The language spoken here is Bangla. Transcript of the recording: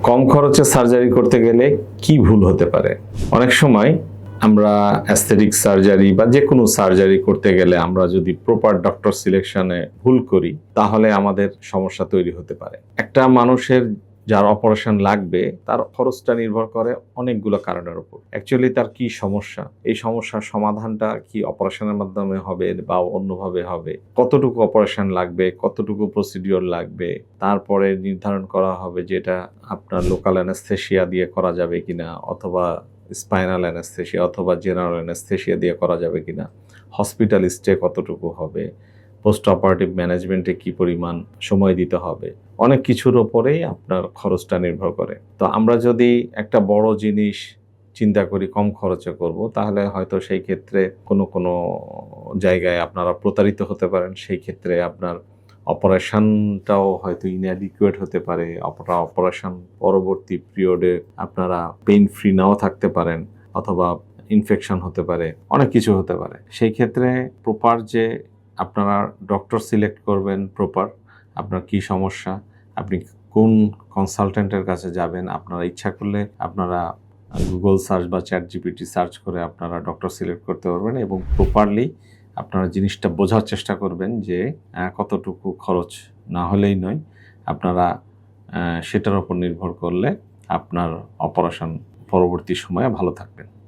কম খরচে সার্জারি করতে গেলে কি ভুল হতে পারে? অনেক সময় আমরা অ্যাস্থেটিক সার্জারি বা যে কোনো সার্জারি করতে গেলে আমরা যদি প্রপার ডক্টর সিলেকশনে ভুল করি তাহলে আমাদের সমস্যা তৈরি হতে পারে। একটা মানুষের যার অপারেশন লাগবে তার খরচটা নির্ভর করে অনেকগুলো কারণের উপর। অ্যাকচুয়ালি তার কি সমস্যা, এই সমস্যার সমাধানটা কি অপারেশনের মাধ্যমে হবে বা অন্যভাবে হবে, কতটুকু অপারেশন লাগবে, কতটুকু প্রসিডিওর লাগবে, তারপরে নির্ধারণ করা হবে যেটা আপনার লোকাল অ্যানেস্থেশিয়া দিয়ে করা যাবে কিনা, অথবা স্পাইনাল অ্যানেস্থেশিয়া অথবা জেনারেল অ্যানেস্থেশিয়া দিয়ে করা যাবে কিনা, হসপিটাল স্টে কতটুকু হবে, পোস্ট অপারেটিভ ম্যানেজমেন্টে কি পরিমাণ সময় দিতে হবে, অনেক কিছুর ওপরেই আপনার খরচটা নির্ভর করে। তো আমরা যদি একটা বড় জিনিস চিন্তা করি কম খরচে করব, তাহলে হয়তো সেই ক্ষেত্রে কোনো জায়গায় আপনারা প্রতারিত হতে পারেন। সেই ক্ষেত্রে আপনার অপারেশনটাও হয়তো ইনঅ্যাডিকুয়েট হতে পারে। অপারেশন পরবর্তী পিরিয়ডে আপনারা পেইন ফ্রি নাও থাকতে পারেন, অথবা ইনফেকশন হতে পারে, অনেক কিছু হতে পারে। সেই ক্ষেত্রে প্রপার যে আপনারা ডক্টর সিলেক্ট করবেন, প্রপার আপনার কি সমস্যা, আপনি কোন কনসালটেন্টের কাছে যাবেন, আপনারা ইচ্ছা করলে আপনারা গুগল সার্চ বা চ্যাট জিপিটি সার্চ করে আপনারা ডক্টর সিলেক্ট করতে পারবেন এবং প্রপারলি আপনারা জিনিসটা বোঝার চেষ্টা করবেন যে কতটুকু খরচ না হলেই নয়। আপনারা সেটার উপর নির্ভর করলে আপনার অপারেশন পরবর্তী সময়ে ভালো থাকবেন।